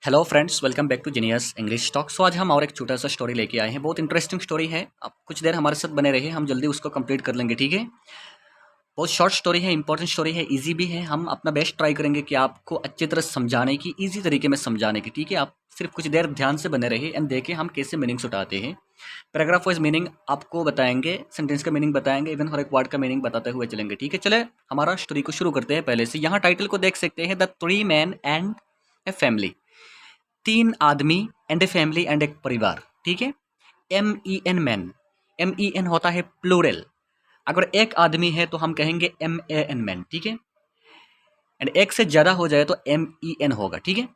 Hello friends, welcome back to genius English talk. So आज हम और एक छोटा सा स्टोरी लेके आए हैं। बहुत इंटरेस्टिंग स्टोरी है। आप कुछ देर हमारे साथ बने रहिए, हम जल्दी उसको कंप्लीट कर लेंगे, ठीक है। बहुत शॉर्ट स्टोरी है, इंपॉर्टेंट स्टोरी है, इजी भी है। हम अपना बेस्ट ट्राई करेंगे कि आपको अच्छी तरह समझाने की, इजी तरीके में समझाने की, ठीक है। आप सिर्फ कुछ देर ध्यान से बने रहिए एंड देखिए हम कैसे मीनिंग्स उठाते हैं। पैराग्राफ वाइज मीनिंग आपको बताएंगे, सेंटेंस का मीनिंग बताएंगे, इवन हर एक वर्ड का मीनिंग बताते हुए चलेंगे, ठीक है। चले हमारा स्टोरी को शुरू करते हैं। पहले से यहाँ टाइटल को देख सकते हैं, the three man and a family. तीन आदमी एंड ए फैमिली एंड एक परिवार, ठीक है। MEN मैन, MEN होता है प्लूरल। अगर एक आदमी है तो हम कहेंगे MAN मैन, ठीक है। एंड एक से ज़्यादा हो जाए तो MEN होगा, ठीक है।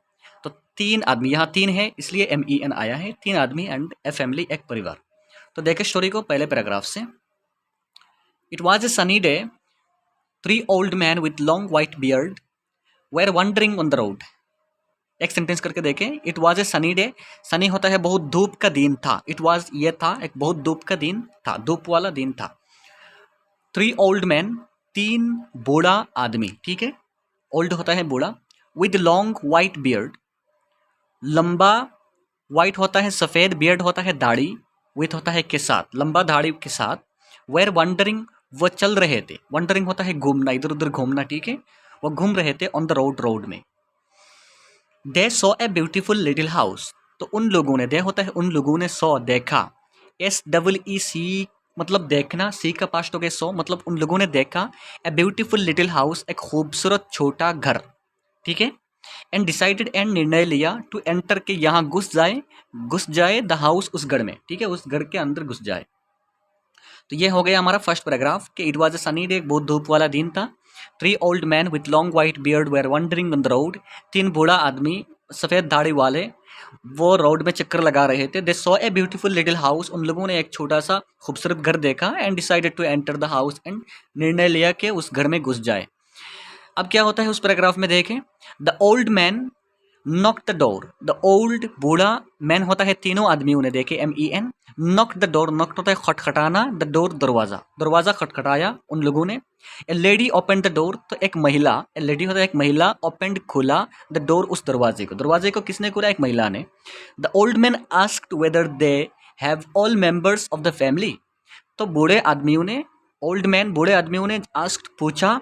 तो तीन आदमी, यहाँ तीन है इसलिए MEN आया है। तीन आदमी एंड ए फैमिली, एक परिवार। तो देखें स्टोरी को पहले पैराग्राफ से। It was a sunny day, three old man with long white beard were wandering on the road. एक सेंटेंस करके देखें। It was a sunny day, sunny होता है बहुत धूप का दिन था। इट वॉज ये था, एक बहुत धूप का दिन था, धूप वाला दिन था। थ्री ओल्ड मैन, तीन बूढ़ा आदमी, ठीक है। ओल्ड होता है बूढ़ा। विद लॉन्ग वाइट बियर्ड, लंबा, वाइट होता है सफ़ेद, बियर्ड होता है दाढ़ी, विथ होता है के साथ, लंबा दाढ़ी के साथ। वेर वंडरिंग, वो चल रहे थे। वंडरिंग होता है घूमना, इधर उधर घूमना, ठीक है। वो घूम रहे थे ऑन द रोड, रोड में। दे saw a beautiful little house, तो उन लोगों ने, दे होता है उन लोगों ने, सॉ देखा, SEE मतलब देखना, सी का पास्ट हो गया सॉ, मतलब उन लोगों ने देखा। ए ब्यूटीफुल लिटिल हाउस, एक खूबसूरत छोटा घर, ठीक है। एंड डिसाइडेड, एंड निर्णय लिया, टू एंटर के यहाँ घुस जाए द हाउस, उस घर में, ठीक है, उस घर के अंदर घुस जाए। तो ये हो गया हमारा फर्स्ट पैराग्राफ कि it was a sunny day, बहुत धूप वाला दिन था। Three old man with long white beard were wandering on the road, तीन बूढ़ा आदमी सफ़ेद दाढ़ी वाले वो रोड में चक्कर लगा रहे थे। They saw a beautiful little house, उन लोगों ने एक छोटा सा खूबसूरत घर देखा। And decided to enter the house, and निर्णय लिया कि उस घर में घुस जाए। अब क्या होता है उस पैराग्राफ में देखें। The old man knock the door, the old बूढ़ा, मैन होता है तीनों आदमियों ने देखे, MEN। Knock the door, knock होता है खटखटाना, द डोर दरवाजा, दरवाजा खटखटाया उन लोगों ने। ए लेडी ओपन द डोर, तो एक महिला, ए लेडी होता है एक महिला, ओपन खोला द डोर, उस दरवाजे को, दरवाजे को किसने खोला, एक महिला ने। The old man asked whether they have all members of the family, तो बूढ़े आदमियों ने, ओल्ड मैन बूढ़े आदमियों ने आस्क्ड पूछा,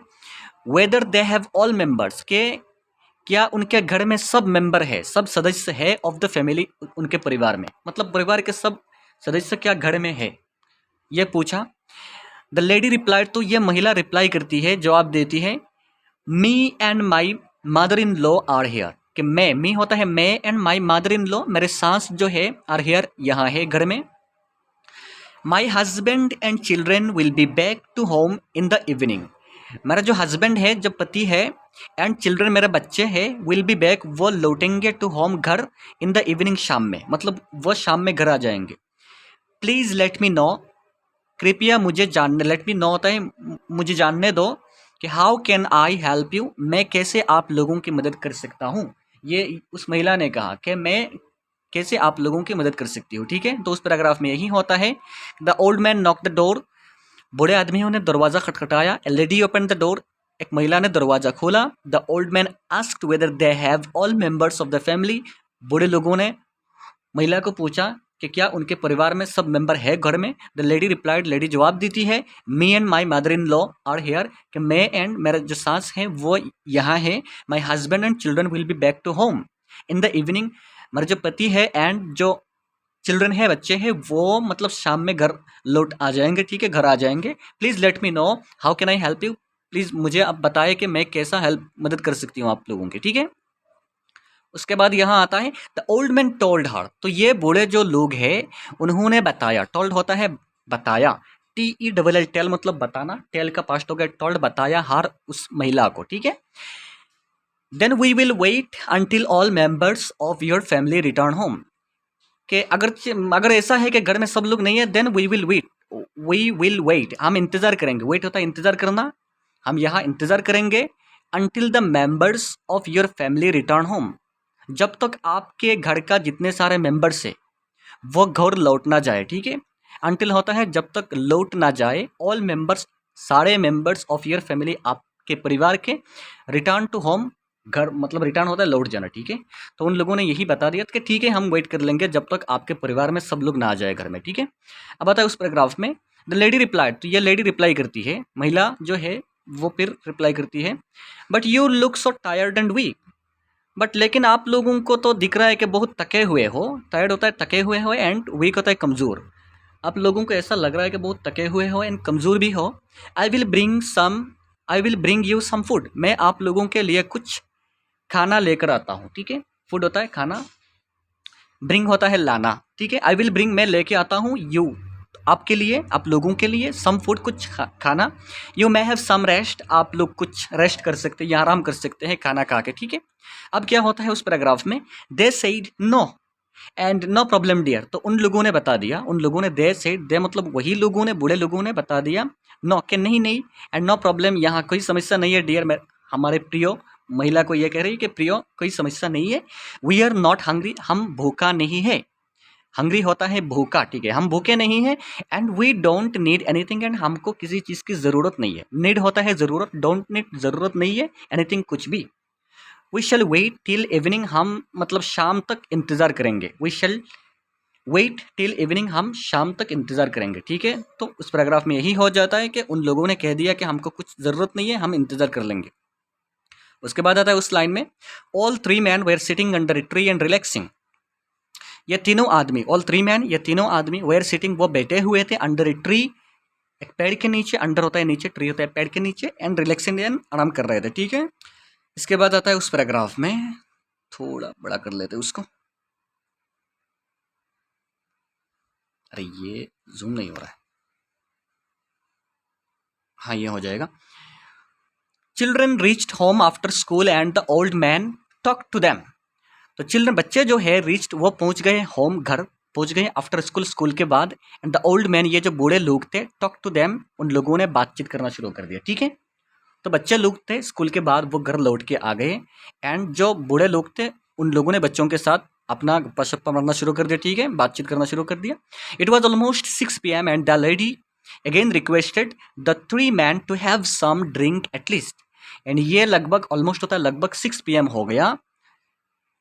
whether they have all members के क्या उनके घर में सब मेंबर है, सब सदस्य है, ऑफ द फैमिली, उनके परिवार में, मतलब परिवार के सब सदस्य क्या घर में है, ये पूछा। द लेडी रिप्लाइड, तो ये महिला रिप्लाई करती है, जवाब देती है, me and my mother in law are here, कि मैं, मी होता है मैं, and my mother in law, मेरे सास जो है, आर हेयर, यहाँ है घर में। My husband and children will be back to home in the evening, मेरा जो हस्बैंड है, जो पति है, एंड चिल्ड्रन मेरे बच्चे हैं, विल बी बैक, वो लौटेंगे, टू होम घर, इन द इवनिंग शाम में, मतलब वो शाम में घर आ जाएंगे। प्लीज़ लेट मी नो, कृपया मुझे जानने, लेट मी नो होता है मुझे जानने दो, कि how can I help you, मैं कैसे आप लोगों की मदद कर सकता हूँ। ये उस महिला ने कहा कि मैं कैसे आप लोगों की मदद कर सकती हूँ, ठीक है। तो उस पैराग्राफ में यही होता है। The old man knock the door, बूढ़े आदमियों ने दरवाज़ा खटखटाया। ए लेडी ओपन द डोर, एक महिला ने दरवाज़ा खोला। The old man asked whether they have all members of the family, बूढ़े लोगों ने महिला को पूछा कि क्या उनके परिवार में सब मेंबर है घर में। द लेडी रिप्लाइड, लेडी जवाब देती है, me and my mother in law are here, कि मैं एंड मेरा जो सास है वो यहाँ है। My husband and children will be back to home in the evening, मेरा जो पति है एंड जो चिल्ड्रन है, बच्चे हैं, वो मतलब शाम में घर लौट आ जाएंगे, ठीक है, घर आ जाएंगे। Please let me know how can I help you, please मुझे आप बताएं कि मैं कैसा हेल्प, मदद कर सकती हूँ आप लोगों की, ठीक है। उसके बाद यहाँ आता है, the old man told her, तो ये बूढ़े जो लोग हैं उन्होंने बताया। टोल्ड होता है बताया, TELL, टेल मतलब बताना, टेल का पास्ट हो गया टोल्ड, बताया हर, उस महिला को, ठीक है। Then we will wait until all members of your family return home, कि अगर ऐसा है कि घर में सब लोग नहीं है, देन वी विल वेट, हम इंतज़ार करेंगे। वेट होता है इंतज़ार करना, हम यहाँ इंतज़ार करेंगे। Until the members of your family return home, जब तक आपके घर का जितने सारे मेंबर्स है वो घर लौट ना जाए, ठीक है। अंटिल होता है जब तक लौट ना जाए। ऑल मेंबर्स, सारे मेंबर्स ऑफ योर फैमिली, आपके परिवार के, रिटर्न टू होम, घर मतलब रिटर्न होता है लौट जाना, ठीक है। तो उन लोगों ने यही बता दिया कि ठीक है हम वेट कर लेंगे जब तक आपके परिवार में सब लोग ना आ जाए घर में, ठीक है। अब आता है उस पैराग्राफ में, द लेडी रिप्लाइड, तो ये लेडी रिप्लाई करती है, महिला जो है वो फिर रिप्लाई करती है, but you look so tired and weak, but लेकिन आप लोगों को तो दिख रहा है कि बहुत थके हुए हो, टायर्ड होता है थके हुए हो, एंड वीक होता है कमज़ोर, आप लोगों को ऐसा लग रहा है कि बहुत थके हुए हो एंड कमज़ोर भी हो। I will bring you some food, मैं आप लोगों के लिए कुछ खाना लेकर आता हूँ, ठीक है। फूड होता है खाना, ब्रिंग होता है लाना, ठीक है। आई विल ब्रिंग, मैं लेके आता हूँ, यू आपके लिए, आप लोगों के लिए, सम फूड कुछ खाना, you may have some rest, आप लोग कुछ रेस्ट कर सकते हैं या आराम कर सकते हैं खाना खा के, ठीक है। अब क्या होता है उस पैराग्राफ में, they said no and no problem dear, तो उन लोगों ने बता दिया, उन लोगों ने, दे सेड, दे मतलब वही लोगों ने, बूढ़े लोगों ने बता दिया, नो के नहीं नहीं, एंड नो प्रॉब्लम, यहाँ कोई समस्या नहीं है, डियर हमारे प्रियो, महिला को यह कह रही है कि प्रियो कोई समस्या नहीं है, वी आर नॉट हंग्री, हम भूखा नहीं है, हंग्री होता है भूखा, ठीक है, हम भूखे नहीं हैं, and we don't need anything, and हमको किसी चीज़ की ज़रूरत नहीं है, नीड होता है ज़रूरत, डोंट नीड ज़रूरत नहीं है, एनीथिंग कुछ भी, we shall wait till evening, हम मतलब शाम तक इंतज़ार करेंगे, we shall wait till evening, हम शाम तक इंतज़ार करेंगे, ठीक है। तो उस पैराग्राफ में यही हो जाता है कि उन लोगों ने कह दिया कि हमको कुछ ज़रूरत नहीं है, हम इंतज़ार कर लेंगे। उसके बाद आता है उस लाइन में, all three man were sitting under a tree and relaxing, ये तीनों आदमी, ऑल थ्री मैन, ये तीनों आदमी, वेयर सिटिंग, वो बैठे हुए थे, अंडर ए ट्री, एक पेड़ के नीचे, अंडर होता है नीचे, ट्री होता है पेड़ के नीचे, एंड रिलैक्सिंग एंड आराम कर रहे थे, ठीक है। इसके बाद आता है उस पैराग्राफ में, थोड़ा बड़ा कर लेते हैं उसको, अरे ये जूम नहीं हो रहा है, हाँ ये हो जाएगा। Children reached home after school and the old man talk to them, तो चिल्ड्रन बच्चे जो है रीच्ड, वो पहुंच गए होम, घर पहुंच गए, आफ्टर स्कूल, स्कूल के बाद, एंड द ओल्ड मैन, ये जो बूढ़े लोग थे, टॉक टू देम, उन लोगों ने बातचीत करना शुरू कर दिया, ठीक है। तो बच्चे लोग थे, स्कूल के बाद वो घर लौट के आ गए, एंड जो बूढ़े लोग थे उन लोगों ने बच्चों के साथ अपना गप्पा मारना शुरू कर दिया, ठीक है, बातचीत करना शुरू कर दिया। It was almost 6 PM and the lady again requested the three man to have some drink at least, and ये लगभग ऑलमोस्ट होता है, लगभग 6 PM हो गया,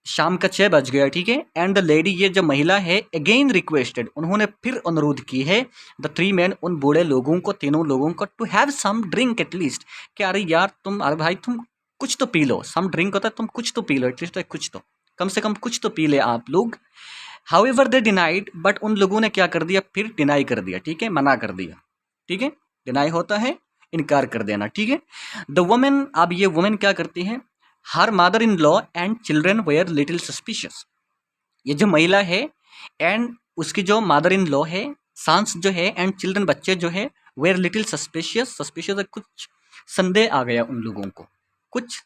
शाम का 6 बज गया, ठीक है। एंड द लेडी, ये जो महिला है, अगेन रिक्वेस्टेड, उन्होंने फिर अनुरोध की है, द थ्री मैन, उन बूढ़े लोगों को, तीनों लोगों को, to have some drink at least, कि अरे यार तुम, अरे भाई तुम कुछ तो पी लो, सम ड्रिंक होता है तुम कुछ तो पी लो, एटलीस्ट कुछ तो, कम से कम कुछ तो पी ले आप लोग। हाउएवर दे डिनाइड, बट उन लोगों ने क्या कर दिया, फिर डिनाई कर दिया, ठीक है, मना कर दिया, ठीक है, डिनाई होता है इनकार कर देना, ठीक है। द वुमेन, अब ये वुमेन क्या करती है, her mother in law and children were little suspicious, ये जो महिला है एंड उसकी जो मदर इन लॉ है, सांस जो है, एंड चिल्ड्रन बच्चे जो है, वेयर लिटिल सस्पिशियस, सस्पिशियस कुछ संदेह आ गया उन लोगों को, कुछ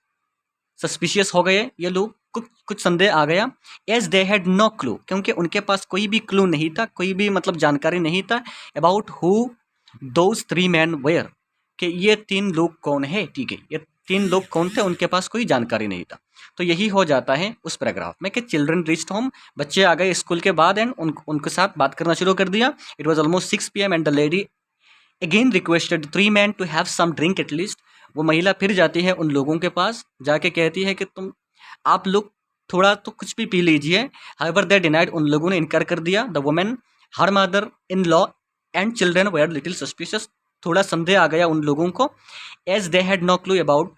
सस्पिशियस हो गए ये लोग, कुछ संदेह आ गया, as they had no clue, क्योंकि उनके पास कोई भी क्लू नहीं था, कोई भी मतलब जानकारी नहीं था, about who those three man were, कि ये तीन लोग कौन है, ठीक है, ये तीन लोग कौन थे, उनके पास कोई जानकारी नहीं था। तो यही हो जाता है उस पैराग्राफ में कि चिल्ड्रन रीच्ड होम, बच्चे आ गए स्कूल के बाद, एंड उनके साथ बात करना शुरू कर दिया। It was almost 6 PM and the lady again requested three man to have some drink at least, वो महिला फिर जाती है उन लोगों के पास, जाके कहती है कि तुम, आप लोग थोड़ा तो कुछ भी पी लीजिए। हाउएवर दे डिनाइड, उन लोगों ने इनकार कर दिया। The women, her mother in law and children were little suspicious, थोड़ा संदेह आ गया उन लोगों को, as they had no clue about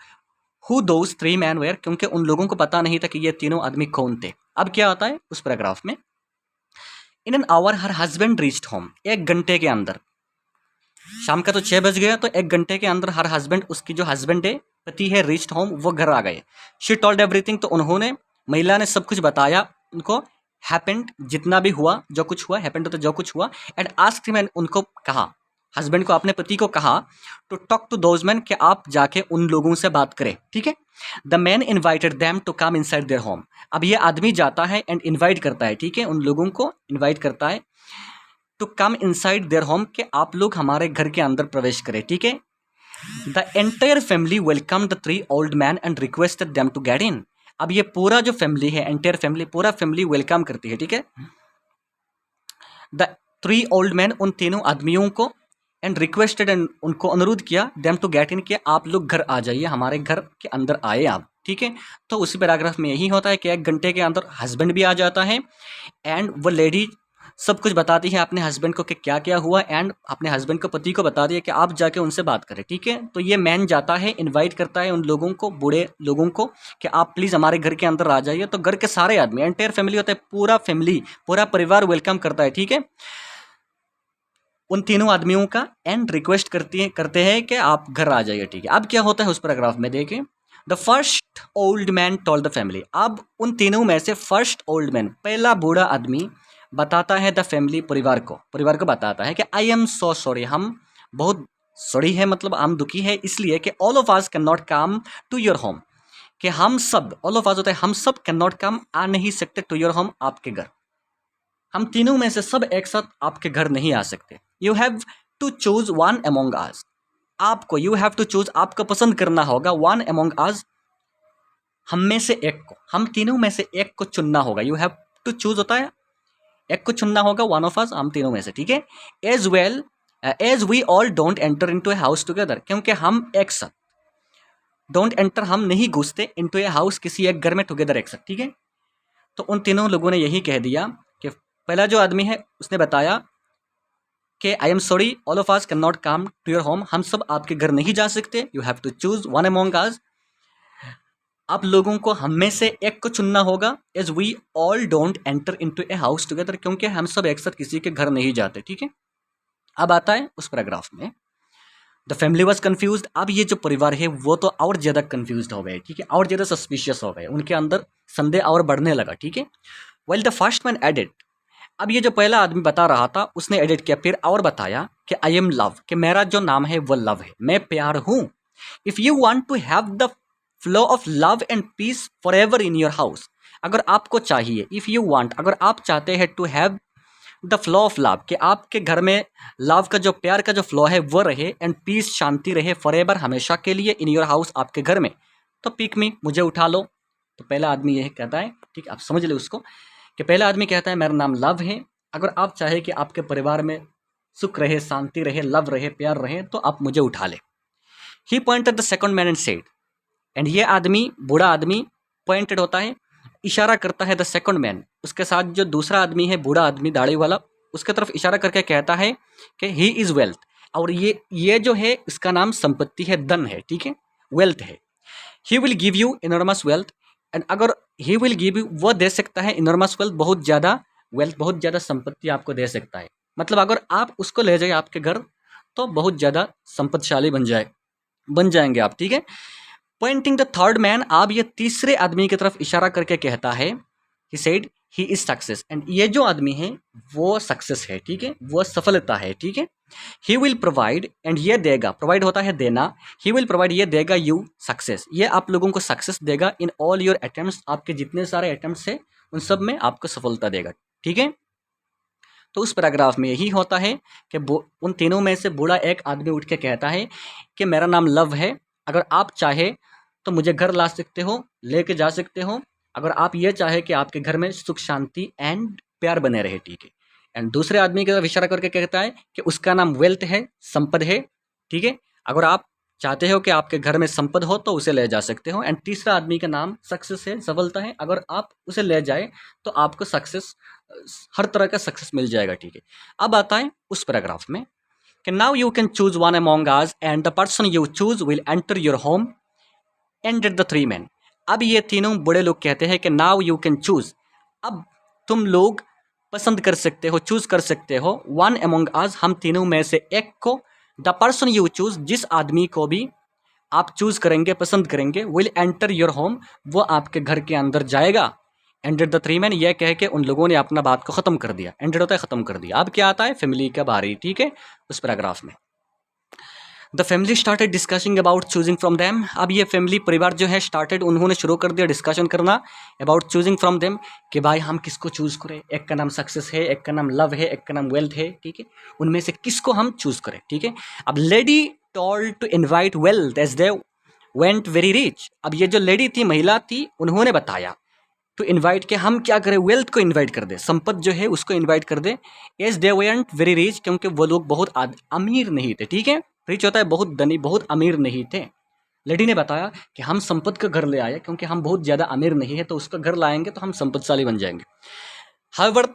who those three man were, क्योंकि उन लोगों को पता नहीं था कि ये तीनों आदमी कौन थे। अब क्या आता है उस पैराग्राफ में, in an hour her husband reached home, 1 घंटे के अंदर, शाम का तो 6 बज गया, तो 1 घंटे के अंदर हर हस्बैंड, उसकी जो हस्बैंड है, पति है, रीच्ड होम, वो घर आ गए। शी टोल्ड एवरीथिंग, तो उन्होंने, महिला ने सब कुछ बताया उनको, हैपेंड, जितना भी हुआ, जो कुछ हुआ, हैपेंड तो जो कुछ हुआ, एंड आस्क्ड हिम, उनको कहा, हस्बैंड को, अपने पति को कहा, to talk to those man, कि आप जाके उन लोगों से बात करें, ठीक है। The man invited them to come inside their home, अब ये आदमी जाता है एंड इन्वाइट करता है, ठीक है, उन लोगों को इन्वाइट करता है, to come inside their home, कि आप लोग हमारे घर के अंदर प्रवेश करें, ठीक है। The entire family welcome the three old man and requested them to get in, अब ये पूरा जो फैमिली है, एंटायर फैमिली, पूरा फैमिली वेलकम करती है, ठीक है। द थ्री ओल्ड मैन, उन तीनों आदमियों को, एंड रिक्वेस्टेड, एंड उनको अनुरोध किया, देम टू गेट इन, कि आप लोग घर आ जाइए, हमारे घर के अंदर आए आप, ठीक है। तो उसी पैराग्राफ में यही होता है कि 1 घंटे के अंदर हस्बैंड भी आ जाता है एंड वो लेडी सब कुछ बताती है अपने हस्बैंड को कि क्या क्या हुआ, एंड अपने हस्बैंड को, पति को बता दिया कि आप जाके उनसे बात करें, ठीक है। तो ये मैन जाता है, इनवाइट करता है उन लोगों को, बूढ़े लोगों को, कि आप प्लीज़ हमारे घर के अंदर आ जाइए। तो घर के सारे आदमी, एंटायर फैमिली होता है, पूरा फैमिली, पूरा परिवार वेलकम करता है, ठीक है, उन तीनों आदमियों का, एंड रिक्वेस्ट करते हैं कि आप घर आ जाइए, ठीक है। अब क्या होता है उस पैराग्राफ में देखें, the first old man told the family. अब उन तीनों में से फर्स्ट ओल्ड मैन, पहला बूढ़ा आदमी बताता है द फैमिली, परिवार को बताता है कि आई एम सो सॉरी, हम बहुत सॉरी है, मतलब हम दुखी है इसलिए कि all of us can not come to your home, कि हम सब, ऑल ऑफ अस होता है हम सब, कैन नॉट कम, आ नहीं सकते, टू योर होम, आपके घर, हम तीनों में से सब एक साथ आपके घर नहीं आ सकते। You have to choose one among us, आपको, यू हैव टू चूज, आपको पसंद करना होगा, वन अमोंग अस, हम में से एक को, हम तीनों में से एक को चुनना होगा। यू हैव टू चूज होता है एक को चुनना होगा, वन ऑफ अस, हम तीनों में से, ठीक है। As well as we all don't enter into a house together, क्योंकि हम एक साथ, डोंट एंटर हम नहीं घुसते, इनटू ए हाउस किसी एक घर में, टुगेदर एक साथ, ठीक है। तो उन तीनों लोगों ने यही कह दिया कि पहला जो आदमी है उसने बताया कि I am sorry all of us can not come to your home, हम सब आपके घर नहीं जा सकते, you have to choose one among us, आप लोगों को हम में से एक को चुनना होगा, as we all don't enter into a house together, क्योंकि हम सब एक साथ किसी के घर नहीं जाते, ठीक है। अब आता है उस पैराग्राफ में, द फैमिली वॉज कन्फ्यूज। अब ये जो परिवार है वो तो और ज़्यादा कन्फ्यूज हो गए, ठीक है, और ज़्यादा सस्पिशियस हो गए, उनके अंदर संदेह और बढ़ने लगा, ठीक है। Well the first man added, अब ये जो पहला आदमी बता रहा था उसने एडिट किया, फिर और बताया कि आई एम लव, कि मेरा जो नाम है वो लव है, मैं प्यार हूँ। If you want to have the flow of love and peace forever in your house, अगर आपको चाहिए, इफ़ यू वांट, अगर आप चाहते हैं, to have the flow of love, कि आपके घर में लव का जो, प्यार का जो फ्लो है वो रहे, एंड पीस, शांति रहे, फॉर एवर, हमेशा के लिए, इन योर हाउस, आपके घर में, तो पिक मी, मुझे उठा लो। तो पहला आदमी यह कहता है, ठीक, आप समझ ले उसको, कि पहला आदमी कहता है मेरा नाम लव है, अगर आप चाहे कि आपके परिवार में सुख रहे, शांति रहे, लव रहे, प्यार रहे, तो आप मुझे उठा ले। He pointed the second man and said, and ये आदमी, बूढ़ा आदमी, पॉइंटेड होता है, इशारा करता है, द सेकंड मैन, उसके साथ जो दूसरा आदमी है, बूढ़ा आदमी दाढ़ी वाला, उसके तरफ इशारा करके कहता है कि ही इज़ वेल्थ, और ये जो है इसका नाम संपत्ति है, धन है, ठीक है, वेल्थ है। He will give you enormous wealth, and अगर ही विल गिव यू, वो दे सकता है, इनॉर्मस वेल्थ, बहुत ज़्यादा वेल्थ, बहुत ज़्यादा संपत्ति आपको दे सकता है, मतलब अगर आप उसको ले जाए आपके घर तो बहुत ज़्यादा संपत्तिशाली बन जाएंगे आप, ठीक है। पॉइंटिंग द थर्ड मैन, अब ये तीसरे आदमी की तरफ इशारा करके कहता है, he said he is success, and ये जो आदमी है वो सक्सेस है, ठीक है, वो सफलता है, ठीक है। ही विल प्रोवाइड, एंड ये देगा, प्रोवाइड होता है देना, ही विल प्रोवाइड, ये देगा यू सक्सेस, ये आप लोगों को सक्सेस देगा, इन ऑल योर अटेम्प्ट्स, आपके जितने सारे अटेम्प्ट्स है उन सब में आपको सफलता देगा, ठीक है। तो उस पैराग्राफ में यही होता है कि उन तीनों में से बूढ़ा एक आदमी उठ के कहता है कि मेरा नाम लव है, अगर आप चाहे तो मुझे घर ला सकते हो, लेके जा सकते हो, अगर आप ये चाहे कि आपके घर में सुख शांति एंड प्यार बने रहे, ठीक है। एंड दूसरे आदमी की तरफ इशारा करके कहता है कि उसका नाम वेल्थ है, संपद है, ठीक है, अगर आप चाहते हो कि आपके घर में संपद हो तो उसे ले जा सकते हो। एंड तीसरा आदमी का नाम सक्सेस है, सफलता है, अगर आप उसे ले जाए तो आपको सक्सेस, हर तरह का सक्सेस मिल जाएगा, ठीक है। अब आता है उस पैराग्राफ में कि now you can choose one among us, and the person you choose will enter your home, ended the three man. अब ये तीनों बड़े लोग कहते हैं कि नाउ यू कैन चूज, अब तुम लोग पसंद कर सकते हो, चूज कर सकते हो, वन अमॉन्ग अस, हम तीनों में से एक को, द पर्सन यू चूज, जिस आदमी को भी आप चूज करेंगे, पसंद करेंगे, विल एंटर योर होम, वो आपके घर के अंदर जाएगा। एंडेड द थ्री मैन, यह कह के उन लोगों ने अपना बात को खत्म कर दिया, एंडेड होता है खत्म कर दिया। अब क्या आता है, फैमिली का बारी, ठीक है, उस पैराग्राफ में the family started discussing about choosing from them. अब ये फैमिली, परिवार जो है, स्टार्टेड, उन्होंने शुरू कर दिया डिस्कशन करना अबाउट चूजिंग फ्रॉम देम, कि भाई हम किसको चूज करें, एक का नाम सक्सेस है, एक का नाम लव है, एक का नाम वेल्थ है, ठीक है, उनमें से किसको हम चूज करें, ठीक है। अब lady told to invite wealth as they went very rich. अब ये जो लेडी थी, महिला थी, उन्होंने बताया टू इन्वाइट, के हम क्या करें, वेल्थ को इन्वाइट कर दे, संपत जो है उसको इन्वाइट कर दे, as they went very rich, क्योंकि वो लोग बहुत अमीर नहीं थे, ठीक है, रिच होता है बहुत धनी, बहुत अमीर नहीं थे, लेडी ने बताया कि हम संपत का घर ले आए क्योंकि हम बहुत ज़्यादा अमीर नहीं है, तो उसका घर लाएंगे तो हम संपत्तिशाली बन जाएंगे। However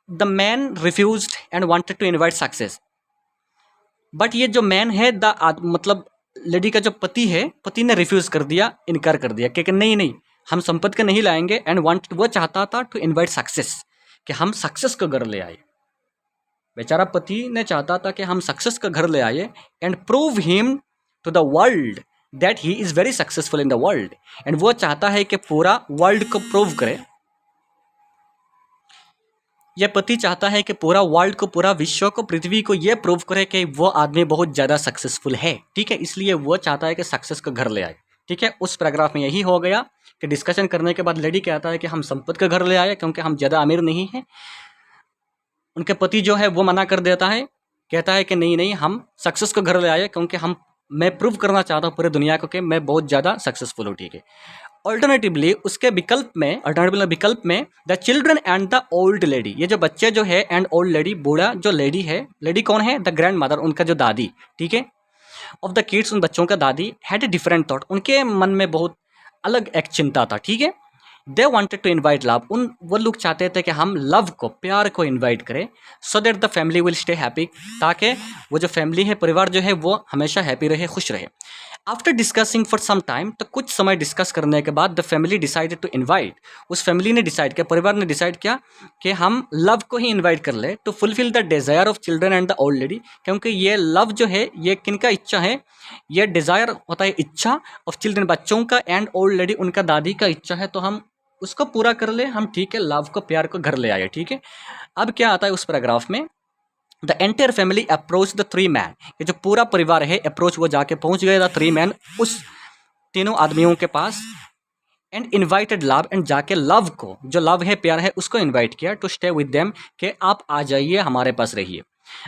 the man refused and wanted to invite success. But ये जो मैन है मतलब लेडी का जो पति है, पति ने रिफ्यूज कर दिया, इनकार कर दिया कि नहीं नहीं हम संपत्ति का नहीं लाएंगे। एंड वांटेड, वो चाहता था टू इनवाइट सक्सेस, कि हम सक्सेस का घर ले आए। बेचारा पति ने चाहता था कि हम सक्सेस का घर ले आए and prove him to the world that he is very successful in the world. And वो चाहता है कि पूरा वर्ल्ड को प्रूव करे, यह पति चाहता है कि पूरा वर्ल्ड को, पूरा विश्व को, पृथ्वी को यह प्रूव करे कि वो आदमी बहुत ज़्यादा सक्सेसफुल है। ठीक है, इसलिए वो चाहता है कि सक्सेस का घर ले आए। ठीक है, उस पैराग्राफ में यही हो गया कि डिस्कशन करने के बाद लेडी कहता है कि हम संपत्ति का घर ले आए क्योंकि हम ज़्यादा अमीर नहीं हैं। उनके पति जो है वो मना कर देता है, कहता है कि नहीं नहीं हम सक्सेस का घर ले आए क्योंकि मैं प्रूव करना चाहता हूँ पूरे दुनिया को कि मैं बहुत ज़्यादा सक्सेसफुल हूँ। ठीक है, ऑल्टरनेटिवली उसके विकल्प में the children and the old lady, ये जो बच्चे जो है एंड ओल्ड लेडी, बूढ़ा जो लेडी है, लेडी कौन है, द ग्रैंड मदर, उनका जो दादी, ठीक है, ऑफ द किड्स, उन बच्चों का दादी, हैड ए डिफरेंट थॉट, उनके मन में बहुत अलग एक चिंता था। ठीक है, they wanted to invite love, वो लोग चाहते थे कि हम लव को, प्यार को इन्वाइट करें, so that the family will stay happy, ताकि वो जो फैमिली है, परिवार जो है वो हमेशा हैप्पी रहे, खुश रहे। After discussing for some time, तो कुछ समय डिस्कस करने के बाद the family decided to invite, उस फैमिली ने डिसाइड किया, परिवार ने डिसाइड किया कि हम लव को ही इन्वाइट कर ले, to fulfil the desire of children and the old lady, क्योंकि ये लव जो है ये किनका इच्छा है, ये डिज़ायर होता है इच्छा ऑफ चिल्ड्रन, बच्चों का, एंड ओल्ड लेडी उनका दादी का इच्छा है, तो हम उसको पूरा कर ले हम। ठीक है, लव को, प्यार को घर ले आए। ठीक है, अब क्या आता है उस पैराग्राफ में, the entire family approach the three man, ये जो पूरा परिवार है अप्रोच, वो जाके पहुंच गए द थ्री मैन, उस तीनों आदमियों के पास, एंड इन्वाइटेड लव, एंड जाके लव को, जो लव है, प्यार है, उसको इन्वाइट किया टू स्टे विद देम, कि आप आ जाइए, हमारे पास रहिए।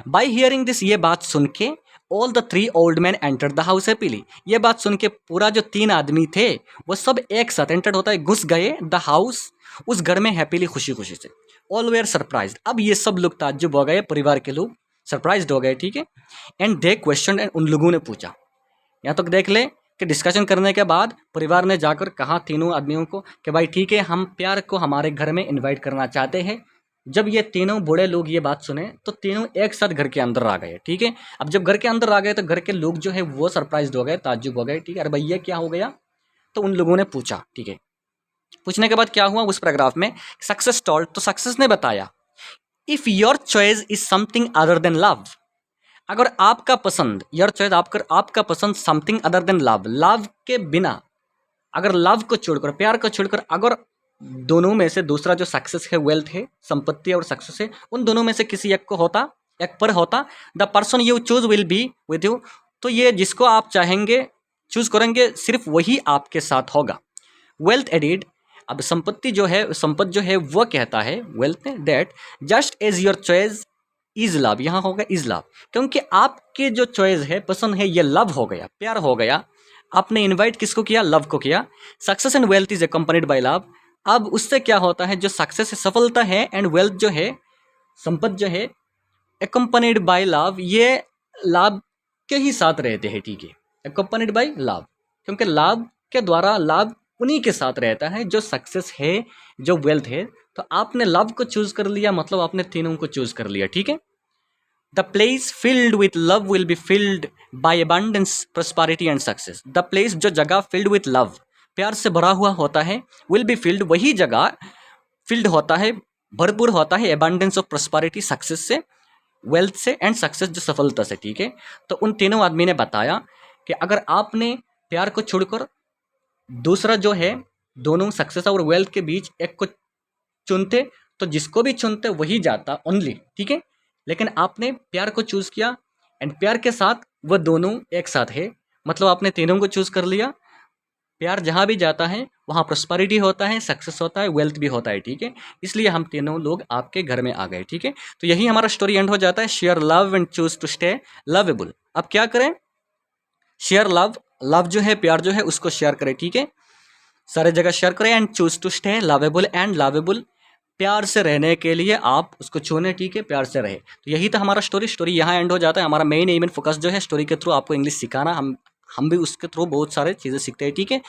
बाई हियरिंग दिस, ये बात सुन के, all the three old man enter the house happily, ये बात सुन के पूरा जो तीन आदमी थे वो सब एक साथ एंटर होता है, घुस गए द हाउस, उस घर में हैप्पीली, खुशी खुशी से। ऑल वेयर सरप्राइज्ड, अब ये सब लोग ताज्जुब हो गए, परिवार के लोग सरप्राइज्ड हो गए। ठीक है, एंड दे क्वेश्चन, एंड उन लोगों ने पूछा, यहाँ तक देख ले कि डिस्कशन करने के बाद परिवार ने जाकर कहा तीनों आदमियों को कि भाई ठीक है, हम प्यार को हमारे घर में इन्वाइट करना चाहते हैं। जब ये तीनों बूढ़े लोग ये बात सुने तो तीनों एक साथ घर के अंदर आ गए। ठीक है, अब जब घर के अंदर आ गए तो घर के लोग जो है वो सरप्राइज्ड हो गए, ताज्जुब हो गए। ठीक है, अरे भैया क्या हो गया, तो उन लोगों ने पूछा। ठीक है, पूछने के बाद क्या हुआ उस पैराग्राफ में, सक्सेस टोल्ड, तो सक्सेस ने बताया, if your choice is something other than love, अगर आपका पसंद, योर चॉइस, आपका पसंद something other than love, love के बिना, अगर लव को छोड़कर, प्यार को छोड़कर, अगर दोनों में से दूसरा जो सक्सेस है, वेल्थ है, संपत्ति और सक्सेस है, उन दोनों में से किसी एक को होता, एक पर होता, the person you choose will be with you, तो ये जिसको आप चाहेंगे, चूज करेंगे, सिर्फ वही आपके साथ होगा। वेल्थ एडिड, अब संपत्ति जो है, संपत्ति जो है वो कहता है वेल्थ में, that just as your choice is love, यहाँ होगा इज लव, क्योंकि आपके जो चॉइस है, पसंद है, ये लव हो गया, प्यार हो गया। आपने इनवाइट किसको किया, लव को किया। Success and wealth is accompanied by love, अब उससे क्या होता है, जो सक्सेस है, सफलता है, एंड वेल्थ जो है, संपत्ति जो है, अकम्पनीड बाय लव, ये लाभ के ही साथ रहते हैं। ठीक है, अकम्पनीड बाय लव, क्योंकि लाभ के द्वारा, लाभ उन्हीं के साथ रहता है जो सक्सेस है, जो वेल्थ है। तो आपने लव को चूज कर लिया, मतलब आपने तीनों को चूज कर लिया। ठीक है, the place filled with love will be filled by abundance, prosperity and success, the place, जो जगह फिल्ड विथ लव, प्यार से भरा हुआ होता है, विल बी फिल्ड, वही जगह फिल्ड होता है, भरपूर होता है, अबंडेंस ऑफ प्रॉस्पेरिटी, सक्सेस से, वेल्थ से, एंड सक्सेस जो सफलता से। ठीक है, तो उन तीनों आदमी ने बताया कि अगर आपने प्यार को छोड़कर दूसरा जो है, दोनों सक्सेस और वेल्थ के बीच एक को चुनते, तो जिसको भी चुनते वही जाता ओनली। ठीक है, लेकिन आपने प्यार को चूज किया, एंड प्यार के साथ वो दोनों एक साथ है, मतलब आपने तीनों को चूज कर लिया। प्यार जहाँ भी जाता है वहाँ प्रॉस्पेरिटी होता है, सक्सेस होता है, वेल्थ भी होता है। ठीक है, इसलिए हम तीनों लोग आपके घर में आ गए। ठीक है, तो यही हमारा स्टोरी एंड हो जाता है। Share love and choose to stay lovable. अब क्या करें, शेयर लव, लव जो है, प्यार जो है, उसको शेयर करें। ठीक है, सारे जगह शेयर करें, and choose to stay lovable, and lovable, प्यार से रहने के लिए आप उसको चुने। ठीक है, प्यार से रहे। तो यही था हमारा स्टोरी यहाँ एंड हो जाता है। हमारा मेन एम एंड फोकस जो है स्टोरी के थ्रू आपको इंग्लिश सिखाना। हम भी उसके थ्रू बहुत सारे चीज़ें सीखते हैं, ठीक है।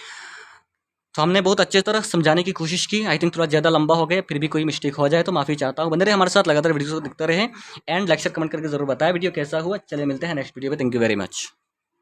तो हमने बहुत अच्छे तरह समझाने की कोशिश की। आई थिंक थोड़ा ज़्यादा लंबा हो गया, फिर भी कोई मिस्टेक हो जाए तो माफ़ी चाहता हूँ। बने रहे हमारे साथ, लगातार वीडियो को देखते रहे एंड लाइक शेयर कमेंट करके जरूर बताएं वीडियो कैसा हुआ। चलिए मिलते हैं नेक्स्ट वीडियो पे। Thank you very much.